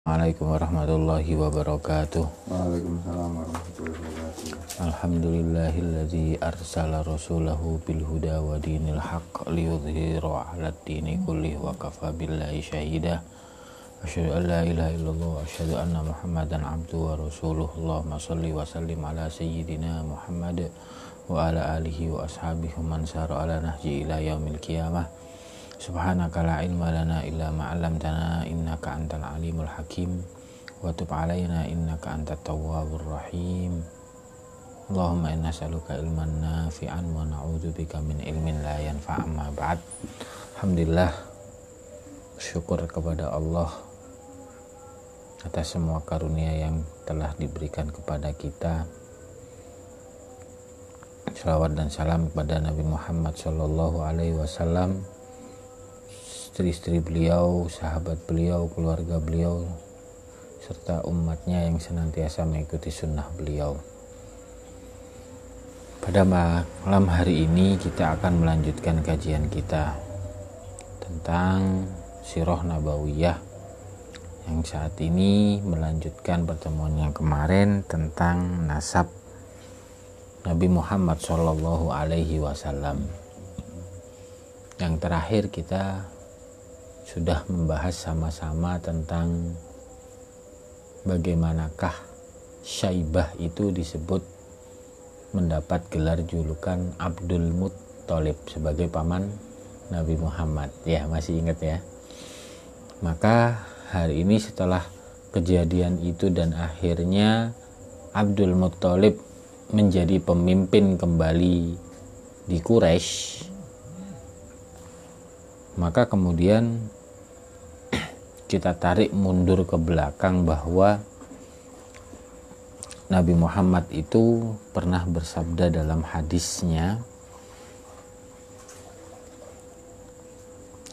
Assalamualaikum warahmatullahi wabarakatuh. Waalaikumsalam warahmatullahi wabarakatuh. Alhamdulillahilladzi arsala rasulahu bil huda wa dinil haqq liyudhhirahu 'alad dini kullih wa kafa billahi syahida. Asyhadu an la ilaha illallah wa asyhadu anna Muhammadan abduhu wa rasuluh. Allahumma shalli wa sallim ala sayyidina Muhammad wa ala alihi wa ashabihi man sara ala nahji ila yaumil qiyamah. Subhanaka la ilma lana illa ma 'allamtana innaka antal alimul hakim wa tub 'alaina innaka antat tawwabur rahim. Allahumma inna nas'aluka ilman nafi'an wa na'udzubika min ilmin la yanfa' amma ba'd. Alhamdulillah, syukur kepada Allah atas semua karunia yang telah diberikan kepada kita. Shalawat dan salam kepada Nabi Muhammad sallallahu alaihi wasallam, istri-istri beliau, sahabat beliau, keluarga beliau, serta umatnya yang senantiasa mengikuti sunnah beliau. Pada malam hari ini kita akan melanjutkan kajian kita tentang Sirah Nabawiyah, yang saat ini melanjutkan pertemuan yang kemarin tentang nasab Nabi Muhammad sallallahu alaihi wasallam. Yang terakhir kita sudah membahas sama-sama tentang bagaimanakah Syaibah itu disebut mendapat gelar julukan Abdul Muttalib sebagai paman Nabi Muhammad. Ya, masih ingat ya? Maka hari ini setelah kejadian itu dan akhirnya Abdul Muttalib menjadi pemimpin kembali di Quraisy, maka kemudian kita tarik mundur ke belakang bahwa Nabi Muhammad itu pernah bersabda dalam hadisnya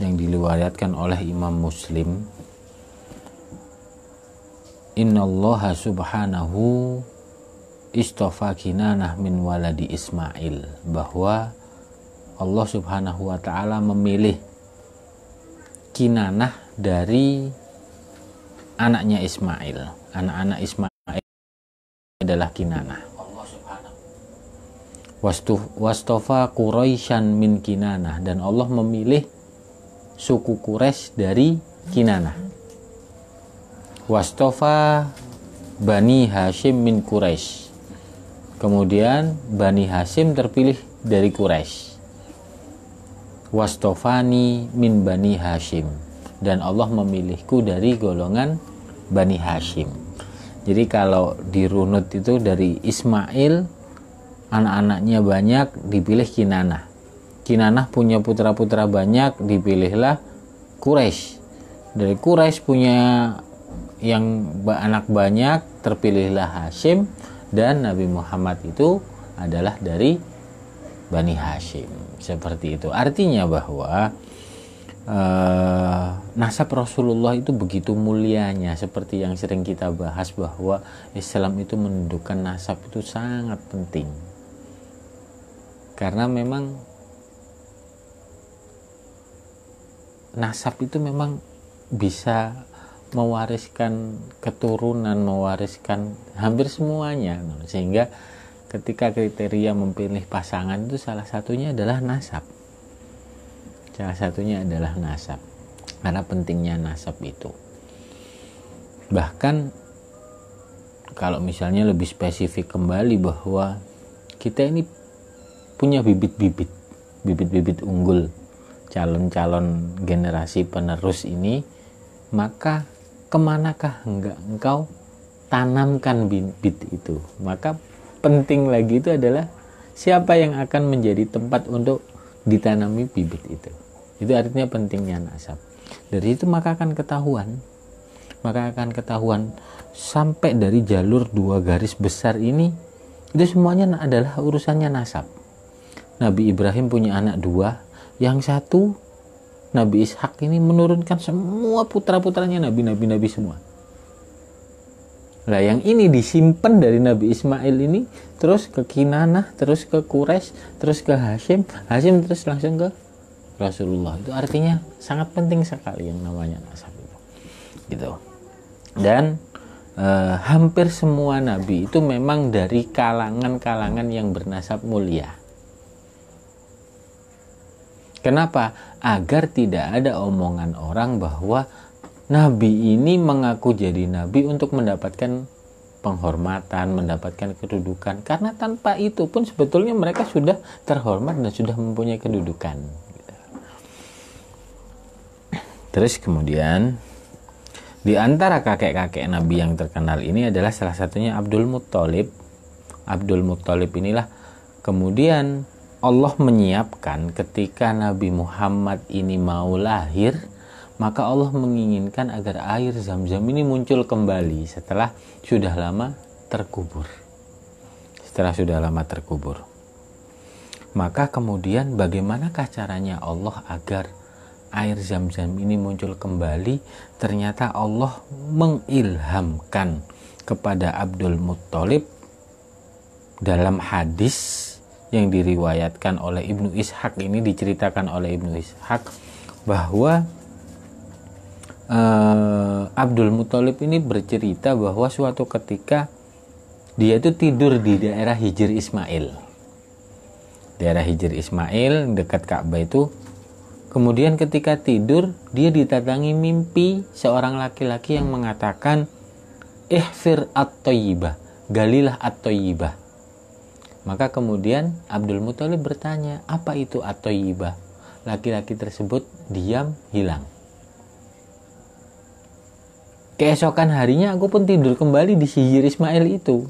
yang diriwayatkan oleh Imam Muslim, Innallaha subhanahu istafa Kinanah min waladi Ismail, bahwa Allah subhanahu wa ta'ala memilih Kinanah dari anaknya Ismail. Anak-anak Ismail adalah Kinanah. Wastofa Quraisyan min Kinanah, dan Allah memilih suku Quraisy dari Kinanah. Wastofa Bani Hashim min Quraisy, kemudian Bani Hashim terpilih dari Quraisy. Wastofani min Bani Hashim, dan Allah memilihku dari golongan Bani Hashim. Jadi kalau dirunut itu dari Ismail, anak-anaknya banyak, dipilih Kinanah. Kinanah punya putra-putra banyak, dipilihlah Quraisy. Dari Quraisy punya yang anak banyak, terpilihlah Hashim, dan Nabi Muhammad itu adalah dari Bani Hashim. Seperti itu. Artinya bahwa nasab Rasulullah itu begitu mulianya, seperti yang sering kita bahas bahwa Islam itu menunjukkan nasab itu sangat penting. Karena memang nasab itu memang bisa mewariskan keturunan, mewariskan hampir semuanya, sehingga ketika kriteria memilih pasangan itu salah satunya adalah nasab. Salah satunya adalah nasab. Karena pentingnya nasab itu. Bahkan kalau misalnya lebih spesifik kembali bahwa kita ini punya bibit-bibit unggul, calon-calon generasi penerus ini, maka kemanakah engkau tanamkan bibit itu? Maka penting lagi itu adalah siapa yang akan menjadi tempat untuk ditanami bibit itu. Itu artinya pentingnya nasab. Dari itu maka akan ketahuan sampai dari jalur dua garis besar ini, itu semuanya adalah urusannya nasab. Nabi Ibrahim punya anak dua, yang satu Nabi Ishak ini menurunkan semua putra-putranya nabi-nabi semua. Lah yang ini disimpan dari Nabi Ismail ini terus ke Kinanah, terus ke Quraisy, terus ke Hashim terus langsung ke Rasulullah. Itu artinya sangat penting sekali yang namanya nasab itu. Gitu. Dan hampir semua nabi itu memang dari kalangan-kalangan yang bernasab mulia. Kenapa? Agar tidak ada omongan orang bahwa nabi ini mengaku jadi nabi untuk mendapatkan penghormatan, mendapatkan kedudukan. Karena tanpa itu pun sebetulnya mereka sudah terhormat dan sudah mempunyai kedudukan. Terus kemudian di antara kakek-kakek Nabi yang terkenal ini adalah salah satunya Abdul Muttalib. Abdul Muttalib inilah kemudian Allah menyiapkan ketika Nabi Muhammad ini mau lahir, maka Allah menginginkan agar air Zam-Zam ini muncul kembali setelah sudah lama terkubur. Maka kemudian bagaimanakah caranya Allah agar air Zam-Zam ini muncul kembali? Ternyata Allah mengilhamkan kepada Abdul Muttalib dalam hadis yang diriwayatkan oleh Ibnu Ishaq, ini diceritakan oleh Ibnu Ishaq bahwa Abdul Muttalib ini bercerita bahwa suatu ketika dia itu tidur di daerah Hijr Ismail. Daerah Hijr Ismail dekat Ka'bah itu. Kemudian ketika tidur, dia didatangi mimpi seorang laki-laki yang mengatakan, "Ihfir at-thayyibah, galilah at-thayyibah." Maka kemudian Abdul Muttalib bertanya, "Apa itu at-thayyibah?" Laki-laki tersebut diam, hilang. Keesokan harinya aku pun tidur kembali di Hijr Ismail itu.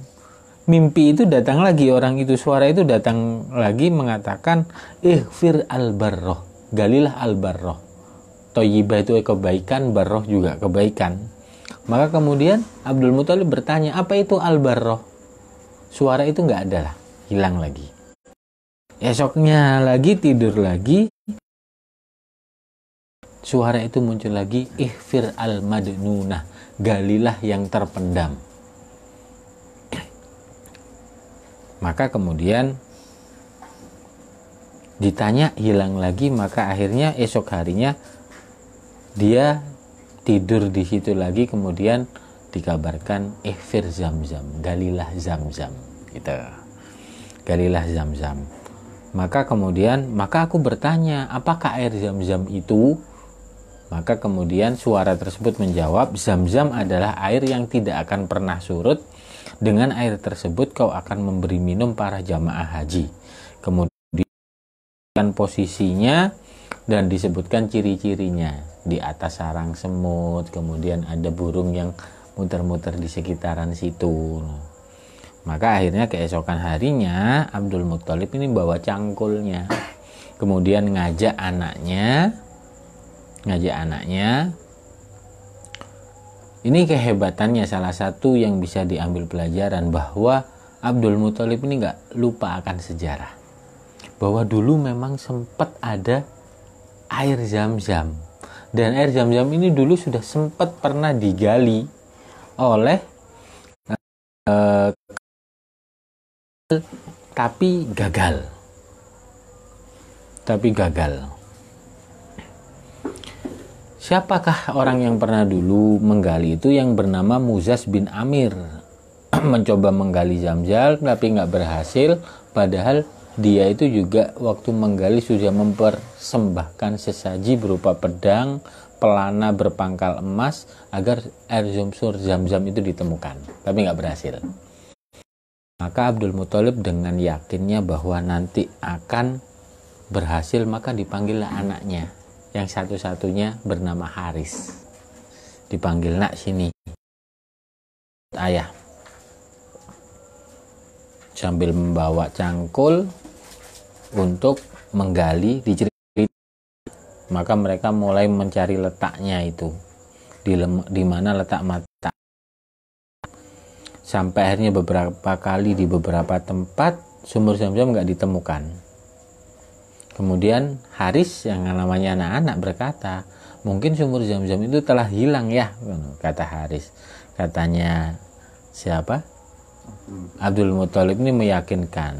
Mimpi itu datang lagi, orang itu, suara itu datang lagi mengatakan, "Ihfir al-barroh, galilah al-barroh." Thayyibah itu kebaikan, barroh juga kebaikan. Maka kemudian Abdul Muttalib bertanya, "Apa itu al-barroh?" Suara itu nggak ada lah, hilang lagi. Esoknya lagi tidur lagi, suara itu muncul lagi, "Ihfir al-madnunah, galilah yang terpendam." Maka kemudian ditanya, hilang lagi. Maka akhirnya esok harinya dia tidur di situ lagi, kemudian dikabarkan, "Ihfir Zam-Zam, galilah Zam-Zam." Gitu. Galilah Zam-Zam. Maka kemudian, maka aku bertanya, "Apakah air Zam-Zam itu?" Maka kemudian suara tersebut menjawab, "Zam-Zam adalah air yang tidak akan pernah surut. Dengan air tersebut kau akan memberi minum para jamaah haji." Kemudian posisinya dan disebutkan ciri-cirinya. Di atas sarang semut, kemudian ada burung yang muter-muter di sekitaran situ. Maka akhirnya keesokan harinya Abdul Muttalib ini bawa cangkulnya. Kemudian ngajak anaknya. Ini kehebatannya, salah satu yang bisa diambil pelajaran bahwa Abdul Muttalib ini nggak lupa akan sejarah. Bahwa dulu memang sempat ada air Zam-Zam. Dan air Zam-Zam ini dulu sudah sempat pernah digali oleh tapi gagal. Siapakah orang yang pernah dulu menggali itu? Yang bernama Muzaz bin Amir. Mencoba menggali Zam-Zam tapi nggak berhasil, padahal dia itu juga waktu menggali sudah mempersembahkan sesaji berupa pedang, pelana berpangkal emas agar air Zam-Zam itu ditemukan, tapi nggak berhasil. Maka Abdul Muttalib dengan yakinnya bahwa nanti akan berhasil, maka dipanggillah anaknya yang satu-satunya bernama Haris. Dipanggil, "Nak, sini, ayah." Sambil membawa cangkul untuk menggali, diceritakan. Maka mereka mulai mencari letaknya itu, di mana letak mata. Sampai akhirnya beberapa kali di beberapa tempat sumur Zam-Zam nggak ditemukan. Kemudian Haris yang namanya anak-anak berkata, "Mungkin sumur Zam-Zam itu telah hilang ya," kata Haris. Katanya siapa? Abdul Muttalib ini meyakinkan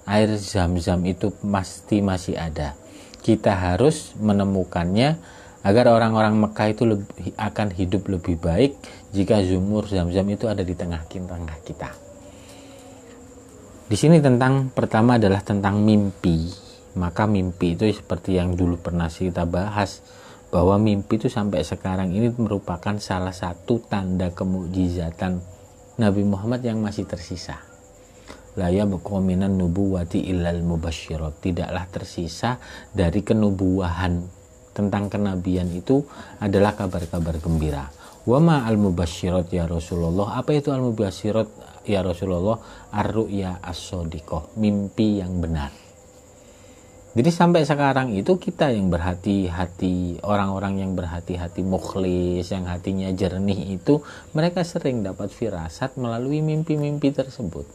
air Zam-Zam itu pasti masih ada. Kita harus menemukannya agar orang-orang Mekah itu akan hidup lebih baik jika sumur Zam-Zam itu ada di tengah-tengah kita. Di sini pertama adalah tentang mimpi. Maka mimpi itu seperti yang dulu pernah kita bahas, bahwa mimpi itu sampai sekarang ini merupakan salah satu tanda kemukjizatan Nabi Muhammad yang masih tersisa. La yabqa minan nubuwati illal mubasysyirat. Tidaklah tersisa dari kenubuwahan tentang kenabian itu adalah kabar-kabar gembira. Wa ma al-mubasysyirat ya Rasulullah. Apa itu al-mubasysyirat ya Rasulullah? Ar-ru'ya as-shadiqah, mimpi yang benar. Jadi sampai sekarang itu kita yang berhati-hati, orang-orang yang berhati-hati mukhlis, yang hatinya jernih itu, mereka sering dapat firasat melalui mimpi-mimpi tersebut.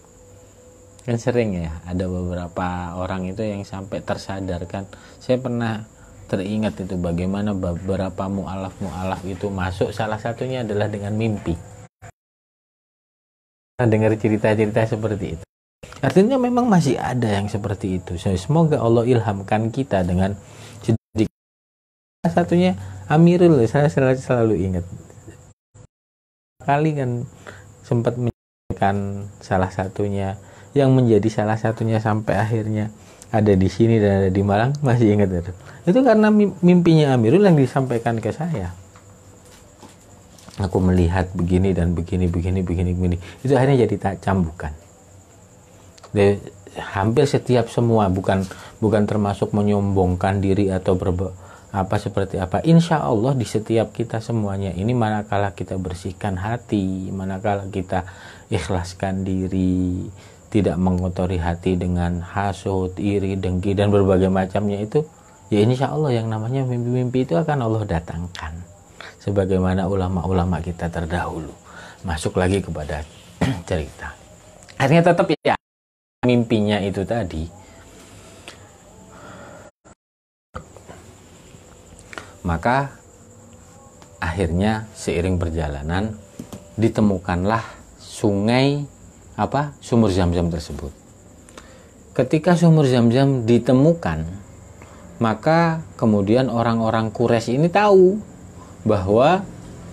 Kan sering ya, ada beberapa orang itu yang sampai tersadarkan. Saya pernah teringat itu bagaimana beberapa mu'alaf itu masuk, salah satunya adalah dengan mimpi. Nah, dengar cerita-cerita seperti itu. Artinya memang masih ada yang seperti itu. Semoga Allah ilhamkan kita dengan sedikit. Salah satunya Amirul, saya selalu ingat. Kali kan sempat menyampaikan salah satunya, yang menjadi salah satunya sampai akhirnya ada di sini dan ada di Malang, masih ingat itu. Itu karena mimpinya Amirul yang disampaikan ke saya. Aku melihat begini dan begini. Itu akhirnya jadi cambukan. Hampir setiap semua, bukan termasuk menyombongkan diri atau seperti apa. Insya Allah di setiap kita semuanya ini, manakala kita bersihkan hati, manakala kita ikhlaskan diri, tidak mengotori hati dengan hasud, iri, dengki, dan berbagai macamnya itu, ya insya Allah yang namanya mimpi-mimpi itu akan Allah datangkan. Sebagaimana ulama-ulama kita terdahulu. Masuk lagi kepada cerita. Akhirnya tetap ya, mimpinya itu tadi. Maka akhirnya seiring perjalanan ditemukanlah sumur Zam-Zam tersebut. Ketika sumur Zam-Zam ditemukan, maka kemudian orang-orang Quraisy ini tahu bahwa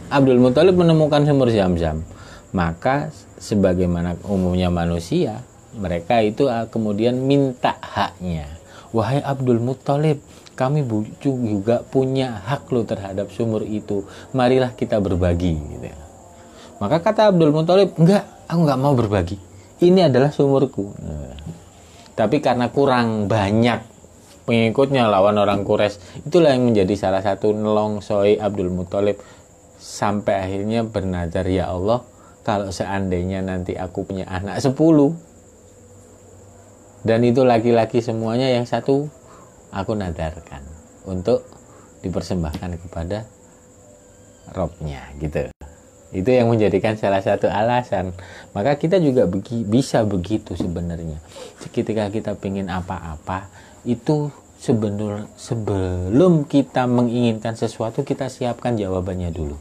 Abdul Muthalib menemukan sumur Zam-Zam. Maka sebagaimana umumnya manusia, mereka itu kemudian minta haknya. Wahai Abdul Muthalib, kami juga punya hak loh terhadap sumur itu. Marilah kita berbagi gitu. Maka kata Abdul Muthalib, enggak, aku nggak mau berbagi. Ini adalah sumurku. Tapi karena kurang banyak pengikutnya lawan orang Quraisy, itulah yang menjadi salah satu nelongsoi Abdul Muthalib sampai akhirnya bernazar, ya Allah, kalau seandainya nanti aku punya anak 10 dan itu laki-laki semuanya, yang satu aku nadarkan untuk dipersembahkan kepada Robnya gitu. Itu yang menjadikan salah satu alasan. Maka kita juga bisa begitu sebenarnya. Ketika kita ingin apa-apa, itu sebelum kita menginginkan sesuatu, kita siapkan jawabannya dulu.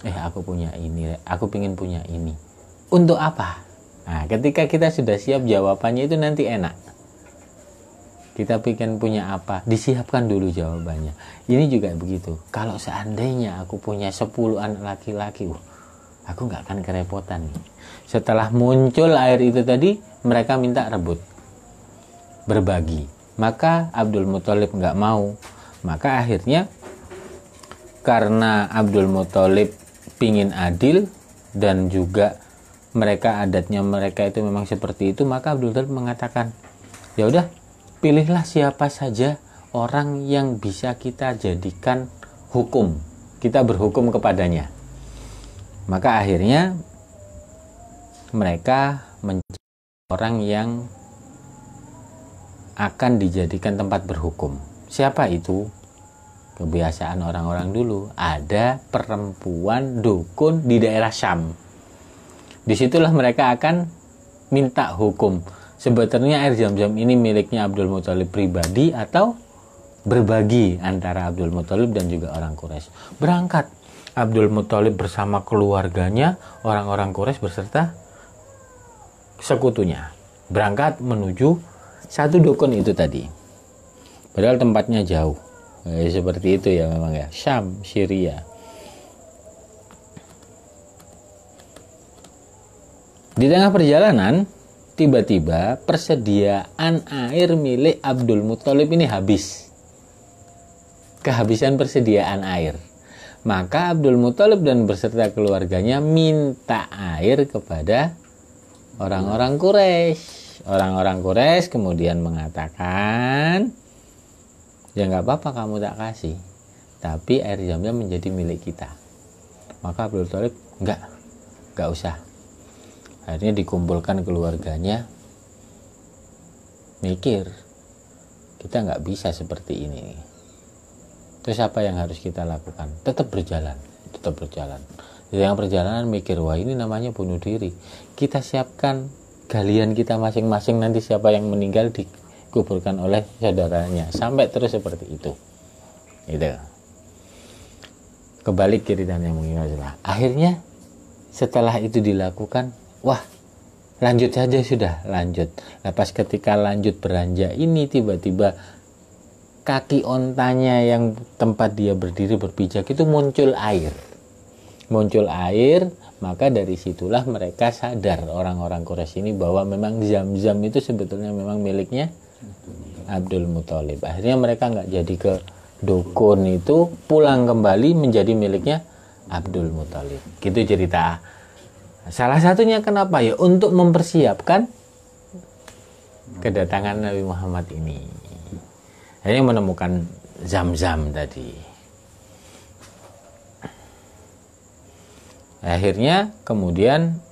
Aku punya ini, aku ingin punya ini. Untuk apa? Nah, ketika kita sudah siap jawabannya, itu nanti enak. Kita ingin punya apa, disiapkan dulu jawabannya. Ini juga begitu. Kalau seandainya aku punya 10 anak laki-laki, aku nggak akan kerepotan nih. Setelah muncul air itu tadi, mereka minta rebut, berbagi. Maka Abdul Muthalib nggak mau. Maka akhirnya karena Abdul Muthalib pingin adil dan juga mereka adatnya mereka itu memang seperti itu, maka Abdul Muthalib mengatakan, ya udah, pilihlah siapa saja orang yang bisa kita jadikan hukum, kita berhukum kepadanya. Maka akhirnya mereka mencari orang yang akan dijadikan tempat berhukum. Siapa itu? Kebiasaan orang-orang dulu, ada perempuan dukun di daerah Syam. Disitulah mereka akan minta hukum. Sebetulnya air Zam-Zam ini miliknya Abdul Muthalib pribadi atau berbagi antara Abdul Muthalib dan juga orang Quraisy. Berangkat Abdul Muthalib bersama keluarganya, orang-orang Quraisy beserta sekutunya. Berangkat menuju satu dukun itu tadi. Padahal tempatnya jauh. Seperti itu ya memang ya. Syam, Syria. Di tengah perjalanan, tiba-tiba persediaan air milik Abdul Muthalib ini habis. Kehabisan persediaan air. Maka Abdul Muthalib dan beserta keluarganya minta air kepada orang-orang Quraisy. Orang-orang Quraisy kemudian mengatakan, ya nggak apa-apa kamu tak kasih, tapi air Zam-Zam menjadi milik kita. Maka Abdul Muthalib, nggak usah. Akhirnya dikumpulkan keluarganya, mikir, kita nggak bisa seperti ini. Terus apa yang harus kita lakukan? Tetap berjalan. Di tengah perjalanan mikir, wah ini namanya bunuh diri. Kita siapkan galian kita masing-masing, nanti siapa yang meninggal dikuburkan oleh saudaranya. Sampai terus seperti itu. Gitu. Kebalik ceritanya mengingat. Akhirnya setelah itu dilakukan, wah lanjut saja sudah, lanjut. Lepas ketika lanjut beranjak ini, tiba-tiba kaki ontanya yang tempat dia berdiri berpijak itu muncul air, maka dari situlah mereka sadar, orang-orang Quraisy ini, bahwa memang Zam-Zam itu sebetulnya memang miliknya Abdul Muthalib. Akhirnya mereka nggak jadi ke dukun itu, pulang kembali menjadi miliknya Abdul Muthalib. Gitu cerita. Salah satunya kenapa ya? Untuk mempersiapkan kedatangan Nabi Muhammad ini. Akhirnya menemukan Zam-Zam tadi. Akhirnya kemudian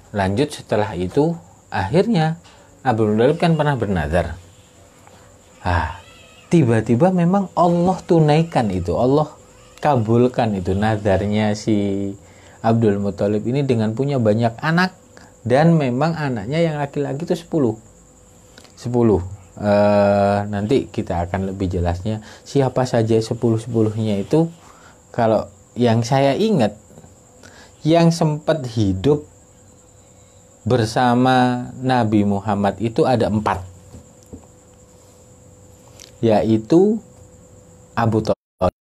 lanjut setelah itu, akhirnya Abdul Muthalib kan pernah bernazar. Tiba-tiba memang Allah tunaikan itu, Allah kabulkan itu nazarnya si Abdul Muthalib ini dengan punya banyak anak, dan memang anaknya yang laki-laki itu 10. Nanti kita akan lebih jelasnya siapa saja 10-10-nya itu. Kalau yang saya ingat, yang sempat hidup bersama Nabi Muhammad itu ada 4, yaitu Abu Thalib,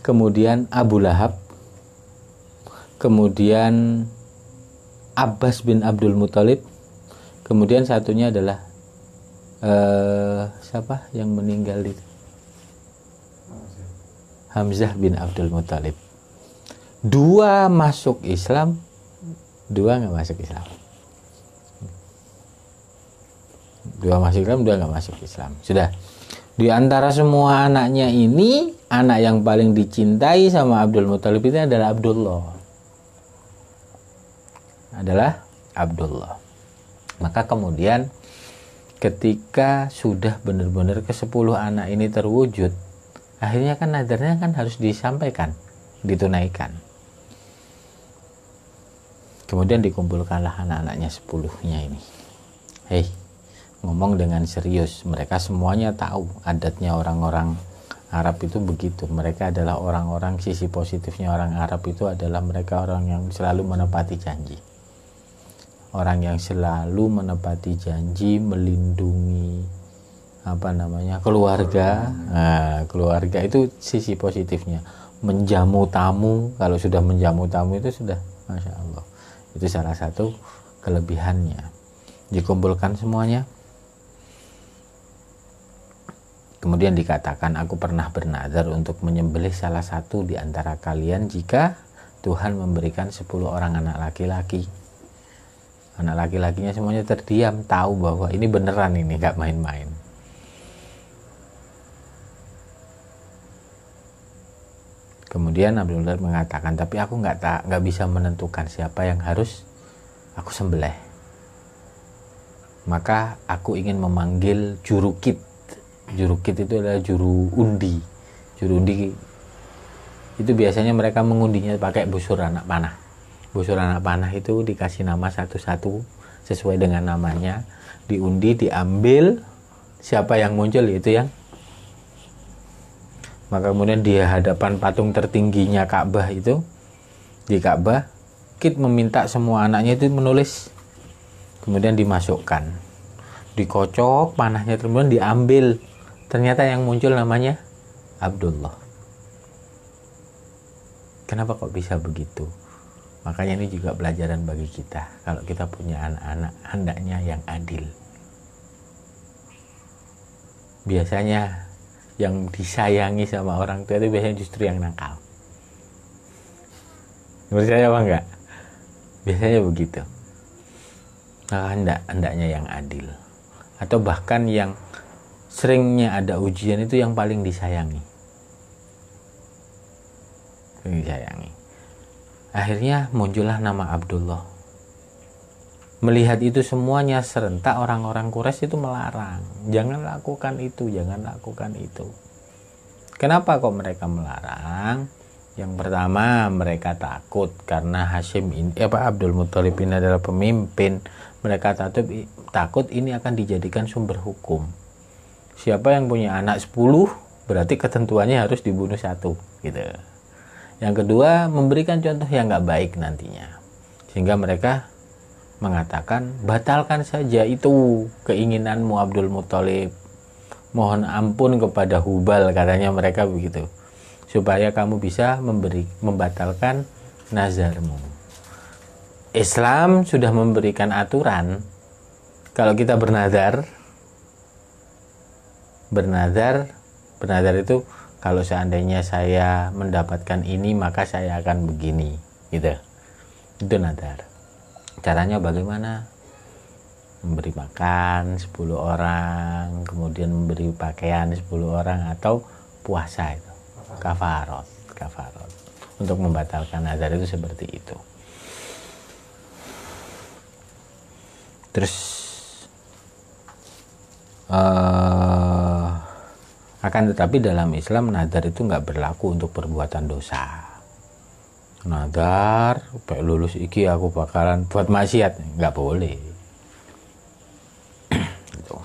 kemudian Abu Lahab, kemudian Abbas bin Abdul Muthalib, kemudian satunya adalah siapa yang meninggal itu? Hamzah bin Abdul Muthalib. 2 masuk Islam, 2 nggak masuk Islam. 2 masuk Islam, 2 nggak masuk Islam. Sudah. Di antara semua anaknya ini, anak yang paling dicintai sama Abdul Muthalib itu adalah Abdullah. Maka kemudian ketika sudah benar-benar ke-10 anak ini terwujud, akhirnya kan nadarnya kan harus disampaikan, ditunaikan. Kemudian dikumpulkanlah anak-anaknya 10-nya ini. Ngomong dengan serius. Mereka semuanya tahu adatnya orang-orang Arab itu begitu. Mereka adalah orang-orang, sisi positifnya orang Arab itu adalah mereka orang yang selalu menepati janji. Orang yang selalu menepati janji, melindungi keluarga. Keluarga itu sisi positifnya. Menjamu tamu, kalau sudah menjamu tamu itu sudah Masya Allah. Itu salah satu kelebihannya. Dikumpulkan semuanya. Kemudian dikatakan, aku pernah bernazar untuk menyembelih salah satu di antara kalian jika Tuhan memberikan 10 orang anak laki-laki. Anak laki-lakinya semuanya terdiam, tahu bahwa ini beneran, ini gak main-main. Kemudian Abdul Muthalib mengatakan, tapi aku nggak bisa menentukan siapa yang harus aku sembelih. Maka aku ingin memanggil jurukit. Jurukit itu adalah juru undi. Juru undi itu biasanya mereka mengundinya pakai busur anak panah. Busur anak panah itu dikasih nama satu-satu sesuai dengan namanya, diundi, diambil, siapa yang muncul itu yang. Maka kemudian di hadapan patung tertingginya Ka'bah itu di Ka'bah, Kit meminta semua anaknya itu menulis, kemudian dimasukkan, dikocok panahnya, kemudian diambil. Ternyata yang muncul namanya Abdullah. Kenapa kok bisa begitu? Makanya ini juga pelajaran bagi kita. Kalau kita punya anak-anak, hendaknya yang adil. Biasanya yang disayangi sama orang tua itu biasanya justru yang nakal. Percaya apa enggak? Biasanya begitu. Nah, hendaknya yang adil. Atau bahkan yang seringnya ada ujian itu yang paling disayangi. Akhirnya muncullah nama Abdullah. Melihat itu semuanya serentak, orang-orang Quraisy itu melarang, jangan lakukan itu, jangan lakukan itu. Kenapa kok mereka melarang? Yang pertama, mereka takut karena Hashim ini, Abdul Muthalib ini adalah pemimpin. Mereka takut ini akan dijadikan sumber hukum. Siapa yang punya anak 10, berarti ketentuannya harus dibunuh 1, gitu. Yang kedua, memberikan contoh yang nggak baik nantinya. Sehingga mereka mengatakan, batalkan saja itu keinginanmu Abdul Muthalib. Mohon ampun kepada Hubal, katanya mereka begitu. Supaya kamu bisa membatalkan nazarmu. Islam sudah memberikan aturan. Kalau kita bernazar itu, kalau seandainya saya mendapatkan ini, maka saya akan begini, gitu. Itu nazar. Caranya bagaimana? Memberi makan 10 orang, kemudian memberi pakaian 10 orang, atau puasa itu. Kafarot. Untuk membatalkan nazar itu seperti itu. Terus akan tetapi dalam Islam nazar itu nggak berlaku untuk perbuatan dosa. Nazar, supaya lulus iki aku bakalan buat maksiat, nggak boleh. Gitu.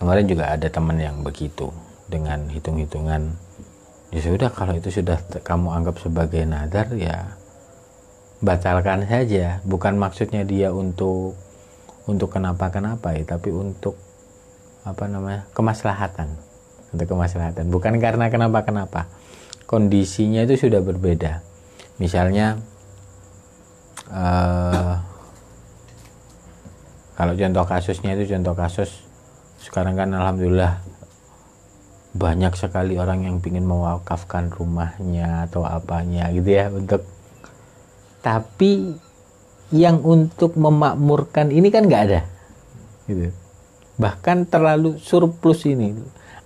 Kemarin juga ada teman yang begitu, dengan hitung-hitungan, ya sudah, kalau itu sudah kamu anggap sebagai nazar, ya batalkan saja. Bukan maksudnya dia untuk kenapa-kenapa ya, tapi untuk kemaslahatan. Untuk kemaslahatan, bukan karena kenapa-kenapa. Kondisinya itu sudah berbeda. Misalnya kalau contoh kasusnya itu sekarang kan alhamdulillah banyak sekali orang yang ingin mewakafkan rumahnya atau apanya gitu ya, tapi yang untuk memakmurkan ini kan nggak ada gitu. Bahkan terlalu surplus ini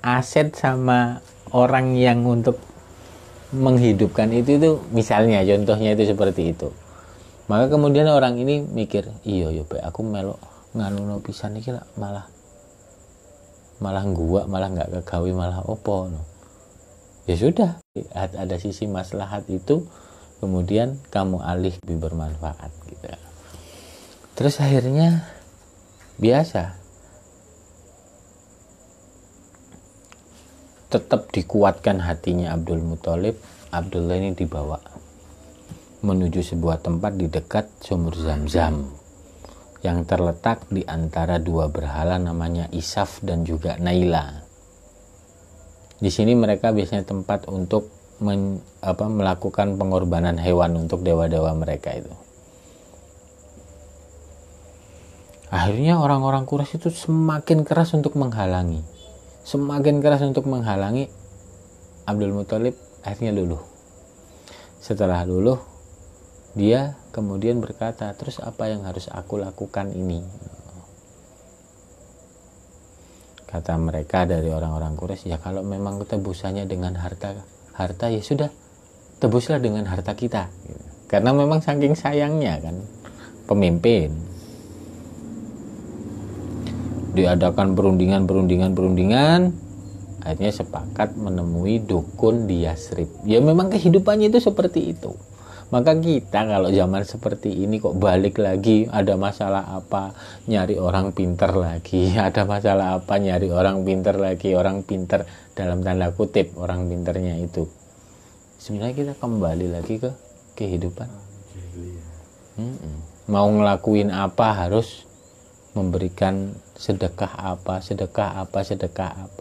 aset sama orang yang untuk menghidupkan itu misalnya contohnya itu seperti itu. Maka kemudian orang ini mikir, iya yo aku melok nganu pisan iki malah gua malah nggak kegawe, malah opo no. Ya sudah, ada sisi maslahat itu, kemudian kamu alih lebih bermanfaat gitu. Terus akhirnya biasa tetap dikuatkan hatinya Abdul Muthalib. Abdullah ini dibawa menuju sebuah tempat di dekat sumur Zam-Zam yang terletak di antara dua berhala namanya Isaf dan juga Naila. Di sini mereka biasanya tempat untuk melakukan pengorbanan hewan untuk dewa-dewa mereka itu. Akhirnya orang-orang Quraisy itu semakin keras untuk menghalangi. Abdul Muthalib akhirnya luluh. Setelah luluh, dia kemudian berkata, terus apa yang harus aku lakukan ini? Kata mereka dari orang-orang Quraisy, ya kalau memang tebusannya dengan harta ya sudah, tebuslah dengan harta kita. Karena memang saking sayangnya kan pemimpin. Diadakan perundingan, akhirnya sepakat menemui dukun di Yasrib. Ya memang kehidupannya itu seperti itu. Maka kita kalau zaman seperti ini kok balik lagi, ada masalah apa, nyari orang pinter lagi, ada masalah apa, nyari orang pinter lagi, orang pinter dalam tanda kutip, orang pinternya itu. Sebenarnya kita kembali lagi ke kehidupan. Mau ngelakuin apa harus memberikan sedekah apa.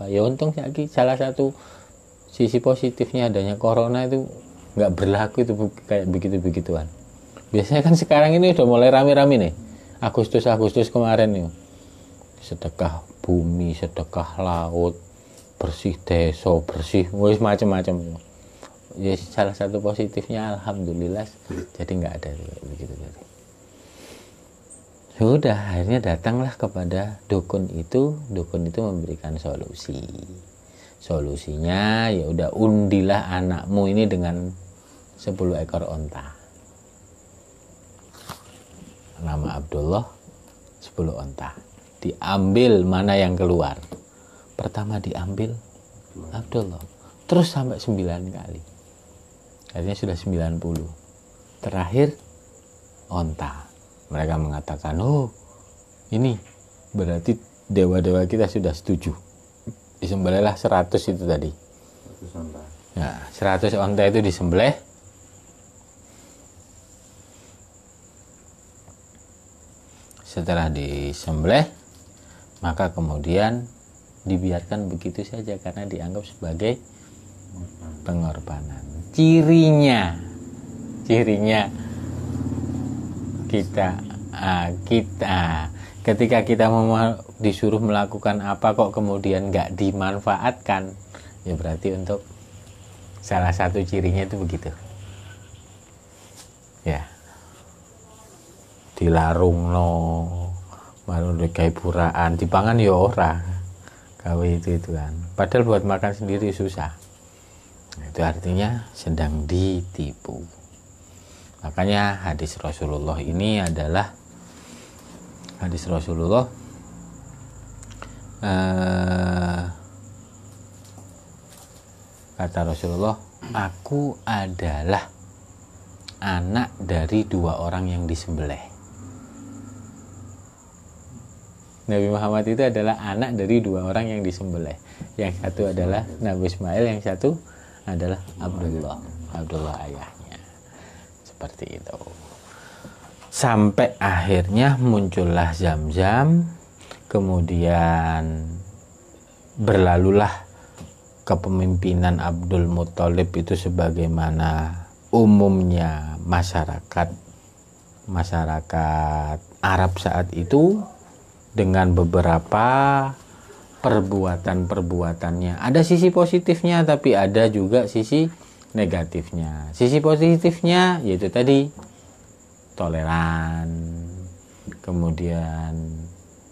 Ya untung salah satu sisi positifnya adanya corona itu nggak berlaku itu kayak begitu-begituan. Biasanya kan sekarang ini udah mulai rame-rame nih. Agustus kemarin nih. Sedekah bumi, sedekah laut, bersih desa, bersih wis macam-macam. Ya salah satu positifnya alhamdulillah jadi nggak ada begitu tadi. Sudah akhirnya datanglah kepada dukun itu memberikan solusinya ya udah undilah anakmu ini dengan 10 ekor onta, nama Abdullah, 10 onta, diambil mana yang keluar. Pertama diambil Abdullah, terus sampai 9 kali, akhirnya sudah 90. Terakhir onta. Mereka mengatakan, oh ini berarti dewa-dewa kita sudah setuju. Disembelihlah 100 itu tadi. 100 onta. Nah, 100 onta itu disembelih. Setelah disembelih, maka kemudian dibiarkan begitu saja karena dianggap sebagai pengorbanan. Cirinya kita ketika kita disuruh melakukan apa kok kemudian nggak dimanfaatkan, ya berarti untuk salah satu cirinya itu begitu ya, dilarungno baru kayak buraan dipangan ya ora gawe itu kan, padahal buat makan sendiri susah. Itu artinya sedang ditipu. Makanya hadis Rasulullah ini adalah hadis Rasulullah kata Rasulullah, aku adalah anak dari 2 orang yang disembelih. Nabi Muhammad itu adalah anak dari 2 orang yang disembelih. Yang satu adalah Nabi Ismail, yang satu adalah Abdullah ayahnya. Seperti itu. Sampai akhirnya muncullah Zamzam, kemudian berlalulah kepemimpinan Abdul Muthalib itu sebagaimana umumnya masyarakat Arab saat itu, dengan beberapa perbuatannya. Ada sisi positifnya tapi ada juga sisi negatifnya. Sisi positifnya yaitu tadi toleran, kemudian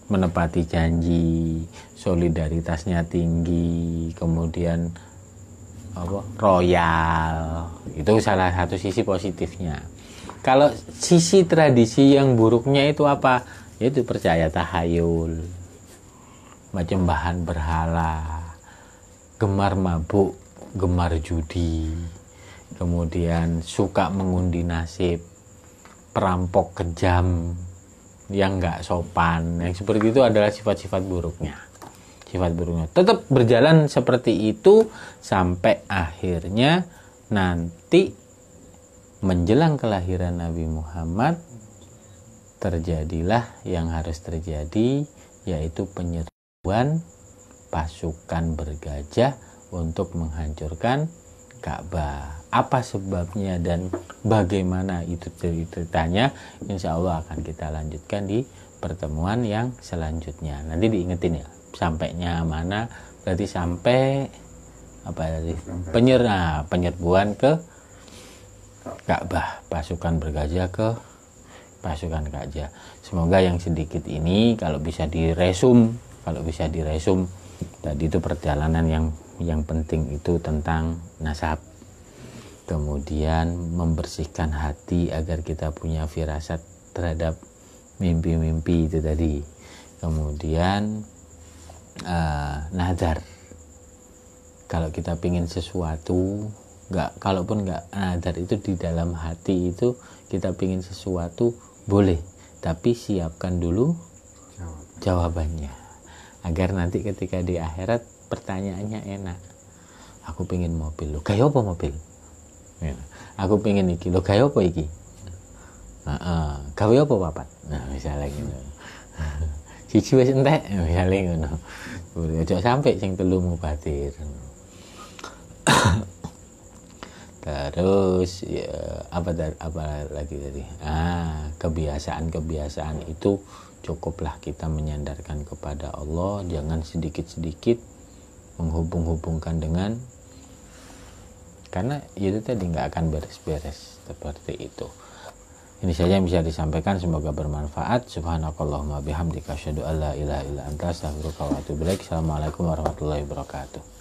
menepati janji, solidaritasnya tinggi, kemudian royal. Itu salah satu sisi positifnya. Kalau sisi tradisi yang buruknya itu apa? Yaitu percaya tahayul, menyembahan berhala, gemar mabuk, gemar judi, kemudian suka mengundi nasib, perampok kejam yang nggak sopan. Yang seperti itu adalah sifat-sifat buruknya. Tetap berjalan seperti itu sampai akhirnya nanti menjelang kelahiran Nabi Muhammad terjadilah yang harus terjadi, yaitu penyerbuan pasukan bergajah untuk menghancurkan Ka'bah. Apa sebabnya dan bagaimana itu ceritanya, insya Allah akan kita lanjutkan di pertemuan yang selanjutnya. Nanti diingetin ya, sampainya mana, berarti sampai apa tadi, penyerbuan ke Ka'bah, pasukan bergajah ke pasukan gajah. Semoga yang sedikit ini kalau bisa diresum tadi itu perjalanan yang penting itu tentang nasab, kemudian membersihkan hati agar kita punya firasat terhadap mimpi-mimpi itu tadi, kemudian nazar. Kalau kita pingin sesuatu, kalaupun nggak nazar itu di dalam hati itu kita pingin sesuatu boleh, tapi siapkan dulu jawabannya agar nanti ketika di akhirat pertanyaannya enak. Aku pingin mobil, lo kayak apa mobil? Aku pengen iki lo gawe apa iki, gawe apa papat, nah misalnya gitu. Siji wis entek misalnya ngono. Ojo sampai sing telu mubadir. Terus ya, apa lagi tadi? Kebiasaan itu cukuplah kita menyandarkan kepada Allah, jangan sedikit-sedikit menghubung-hubungkan dengan, karena itu tadi nggak akan beres-beres seperti itu. Ini saja yang bisa disampaikan, semoga bermanfaat. Subhanakallahumma bihamdika asyhadu an la ilaha illa anta astaghfiruka wa atubu ilaik. Assalamualaikum warahmatullahi wabarakatuh.